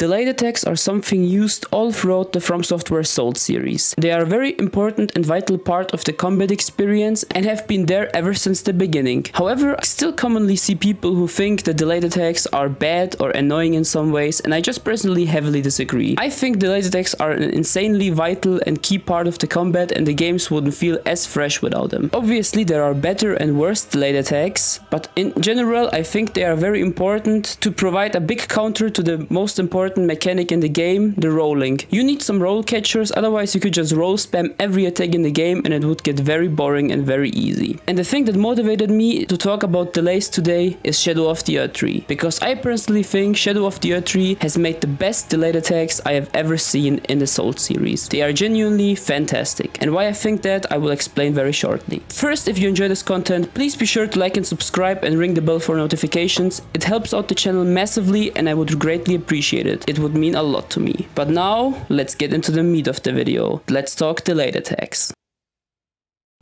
Delayed attacks are something used all throughout the Fromsoftware Souls series. They are a very important and vital part of the combat experience and have been there ever since the beginning. However, I still commonly see people who think that delayed attacks are bad or annoying in some ways, and I just personally heavily disagree. I think delayed attacks are an insanely vital and key part of the combat, and the games wouldn't feel as fresh without them. Obviously, there are better and worse delayed attacks, but in general I think they are very important to provide a big counter to the most important mechanic in the game, the rolling. You need some roll catchers, otherwise you could just roll spam every attack in the game and it would get very boring and very easy. And the thing that motivated me to talk about delays today is Shadow of the Erdtree, because I personally think Shadow of the Erdtree has made the best delayed attacks I have ever seen in the Souls series. They are genuinely fantastic, and why I think that I will explain very shortly. First, if you enjoy this content, please be sure to like and subscribe and ring the bell for notifications. It helps out the channel massively and I would greatly appreciate it. It would mean a lot to me. But now, let's get into the meat of the video. Let's talk delayed attacks.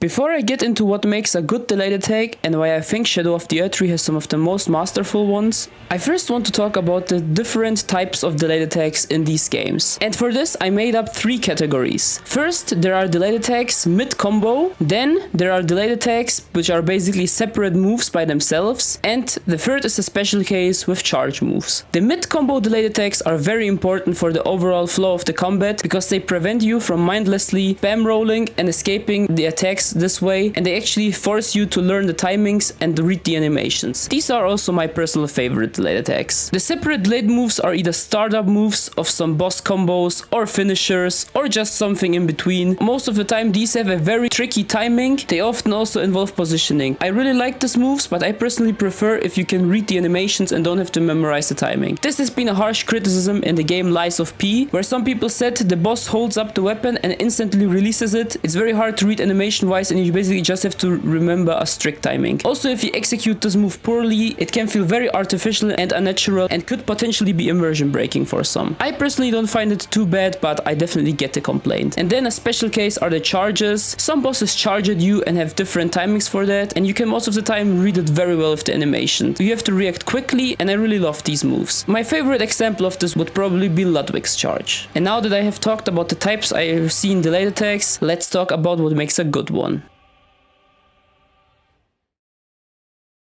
Before I get into what makes a good delayed attack and why I think Shadow of the Erdtree has some of the most masterful ones, I first want to talk about the different types of delayed attacks in these games. And for this I made up 3 categories. First, there are delayed attacks mid-combo, then there are delayed attacks which are basically separate moves by themselves, and the third is a special case with charge moves. The mid-combo delayed attacks are very important for the overall flow of the combat because they prevent you from mindlessly spam rolling and escaping the attacks this way, and they actually force you to learn the timings and read the animations. These are also my personal favorite delayed attacks. The separate delayed moves are either startup moves of some boss combos or finishers or just something in between. Most of the time these have a very tricky timing. They often also involve positioning. I really like these moves, but I personally prefer if you can read the animations and don't have to memorize the timing. This has been a harsh criticism in the game Lies of P, where some people said the boss holds up the weapon and instantly releases it. It's very hard to read animation wise and you basically just have to remember a strict timing. Also, if you execute this move poorly, it can feel very artificial and unnatural and could potentially be immersion breaking for some. I personally don't find it too bad, but I definitely get the complaint. And then a special case are the charges. Some bosses charge at you and have different timings for that, and you can most of the time read it very well with the animation. You have to react quickly, and I really love these moves. My favorite example of this would probably be Ludwig's charge. And now that I have talked about the types I have seen delayed attacks, let's talk about what makes a good one.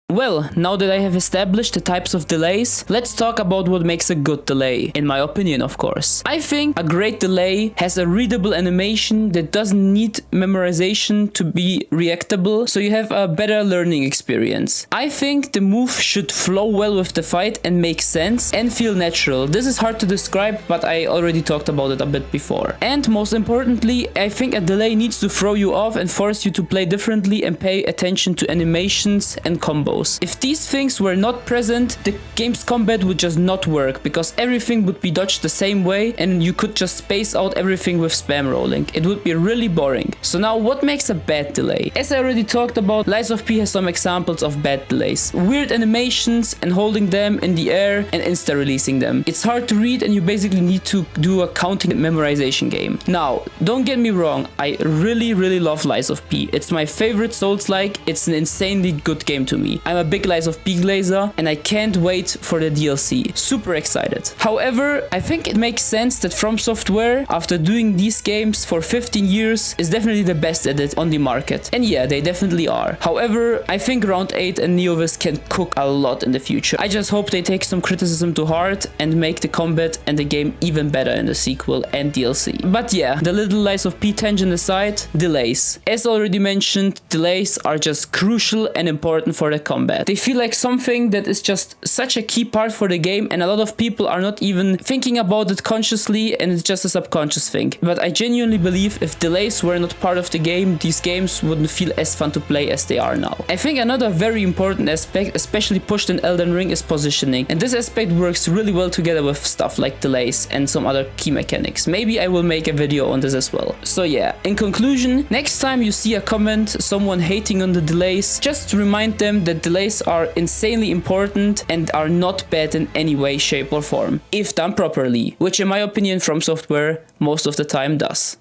Well, now that I have established the types of delays, let's talk about what makes a good delay, in my opinion of course. I think a great delay has a readable animation that doesn't need memorization to be reactable, so you have a better learning experience. I think the move should flow well with the fight and make sense and feel natural. This is hard to describe, but I already talked about it a bit before. And most importantly, I think a delay needs to throw you off and force you to play differently and pay attention to animations and combos. If these things were not present, the game's combat would just not work, because everything would be dodged the same way and you could just space out everything with spam rolling. It would be really boring. So now, what makes a bad delay? As I already talked about, Lies of P has some examples of bad delays. Weird animations and holding them in the air and insta-releasing them. It's hard to read and you basically need to do a counting memorization game. Now, don't get me wrong, I really love Lies of P. It's my favorite Souls-like. It's an insanely good game to me. I'm a big Lies of P glazer and I can't wait for the DLC. Super excited. However, I think it makes sense that Fromsoftware, after doing these games for 15 years, is definitely the best at it on the market. And yeah, they definitely are. However, I think Round 8 and Neovis can cook a lot in the future. I just hope they take some criticism to heart and make the combat and the game even better in the sequel and DLC. But yeah, the little Lies of P tangent aside, delays. As already mentioned, delays are just crucial and important for the combat. They feel like something that is just such a key part for the game, and a lot of people are not even thinking about it consciously and it's just a subconscious thing. But I genuinely believe if delays were not part of the game, these games wouldn't feel as fun to play as they are now. I think another very important aspect, especially pushed in Elden Ring, is positioning, and this aspect works really well together with stuff like delays and some other key mechanics. Maybe I will make a video on this as well. So yeah, in conclusion, next time you see a comment, someone hating on the delays, just remind them that delays are insanely important and are not bad in any way, shape or form, if done properly, which in my opinion Fromsoftware most of the time does.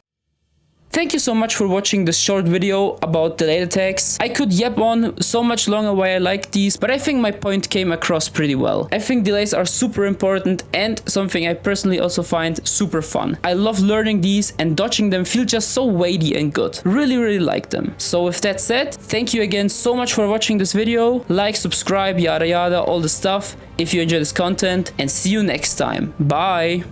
Thank you so much for watching this short video about delayed attacks. I could yap on so much longer why I like these, but I think my point came across pretty well. I think delays are super important and something I personally also find super fun. I love learning these, and dodging them feel just so weighty and good. Really like them. So with that said, thank you again so much for watching this video. Like, subscribe, yada yada, all the stuff if you enjoy this content, and see you next time. Bye!